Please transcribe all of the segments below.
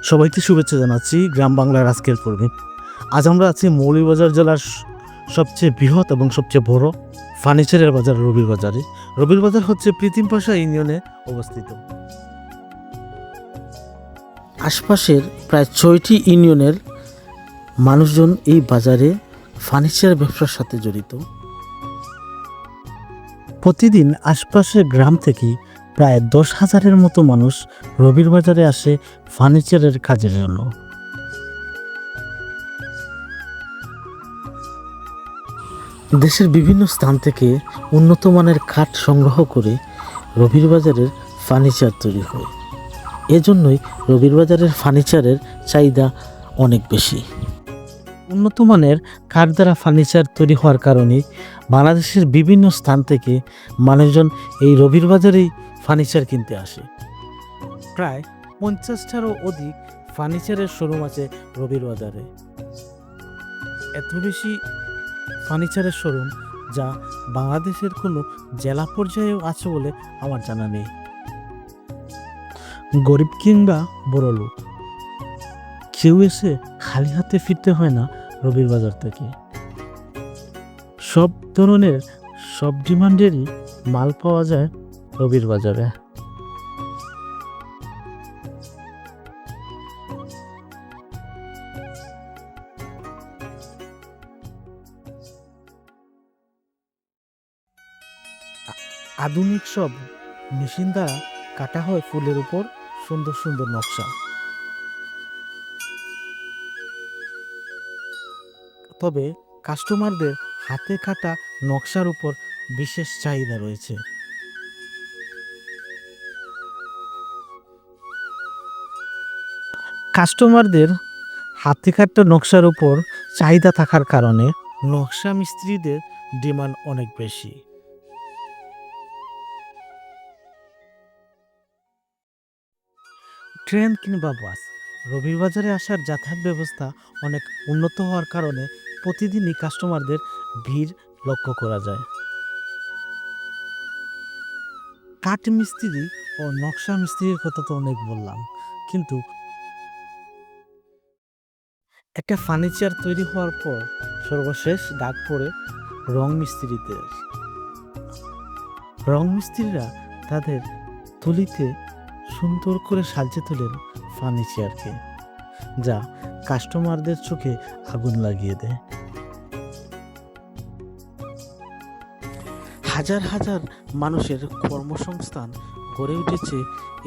সবাইকে শুভেচ্ছা জানাচ্ছি গ্রাম বাংলার আজকের পর্বে। আজ আমরা আছি মৌলভীবাজার জেলার সবচেয়ে বৃহৎ এবং সবচেয়ে বড় ফার্নিচারের বাজার রবির বাজারে। রবির বাজার হচ্ছে প্রীতিমপাশা ইউনিয়নে অবস্থিত। আশপাশের প্রায় 6টি ইউনিয়নের মানুষজন এই বাজারে ফার্নিচার ব্যবসার সাথে জড়িত। প্রতিদিন আশপাশের গ্রাম থেকে প্রায় 10,000-এর মতো মানুষ রবির বাজারে আসে ফার্নিচারের কাজের জন্য। দেশের বিভিন্ন স্থান থেকে উন্নত মানের কাঠ সংগ্রহ করে রবির বাজারের ফার্নিচার তৈরি হয়। এজন্যই রবির বাজারের ফার্নিচারের চাহিদা অনেক বেশি। উন্নত মানের কাঠ দ্বারা ফার্নিচার তৈরি হওয়ার কারণে বাংলাদেশের বিভিন্ন স্থান থেকে মানুষজন এই রবির বাজারেই ফার্নিচার কিনতে আসে। প্রায় 50টারও অধিক ফার্নিচারের শোরুম আছে রবির বাজারে। এত বেশি ফার্নিচারের শোরুম যা বাংলাদেশের কোনো জেলা পর্যায়েও আছে বলে আমার জানা নেই। গরিব কিংবা বড় লোক কেউ এসে খালি হাতে ফিরতে হয় না রবির বাজার থেকে। সব ধরনের সব ডিমান্ডেরই মাল পাওয়া যায় রবির বাজারে। আধুনিক সব মেশিন দ্বারা কাটা হয় ফুলের উপর সুন্দর সুন্দর নকশা। তবে কাস্টমারদের হাতে কাটা নকশার উপর বিশেষ চাহিদা রয়েছে। কাস্টমারদের হাতে কাটা নকশার উপর চাহিদা থাকার কারণে নকশা মিস্ত্রিদের ডিমান্ড অনেক বেশি। ট্রেন কিংবা বাস, রবির বাজারে আসার যাতায়াত ব্যবস্থা অনেক উন্নত হওয়ার কারণে প্রতিদিনই কাস্টমারদের ভিড় লক্ষ্য করা যায়। কাঠ মিস্ত্রি ও নকশা মিস্ত্রির কথা তো অনেক বললাম, কিন্তু একটা ফার্নিচার তৈরি হওয়ার পর সর্বশেষ ডাক পড়ে রং মিস্ত্রিদের। রং মিস্ত্রিরা তাদের তুলিতে সুন্দর করে সাজিয়ে তোলেন ফার্নিচারকে, যা কাস্টমারদের চোখে আগুন লাগিয়ে দেয়। হাজার হাজার মানুষের কর্মসংস্থান গড়ে উঠেছে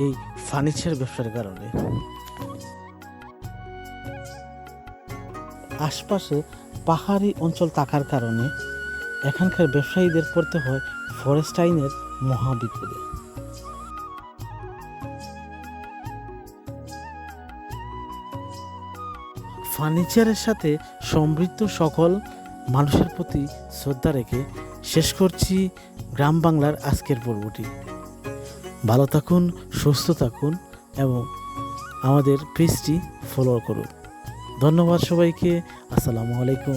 এই ফার্নিচার ব্যবসার কারণে। আশপাশে পাহাড়ি অঞ্চল থাকার কারণে এখানকার ব্যবসায়ীদের পড়তে হয় ফরেস্ট আইনের মহাবিপদে। ফার্নিচারের সাথে সমৃদ্ধ সকল মানুষের প্রতি শ্রদ্ধা রেখে শেষ করছি গ্রাম বাংলার আজকের পর্বটি। ভালো থাকুন, সুস্থ থাকুন এবং আমাদের পেজটি ফলো করুন। ধন্যবাদ সবাইকে। আসসালামু আলাইকুম।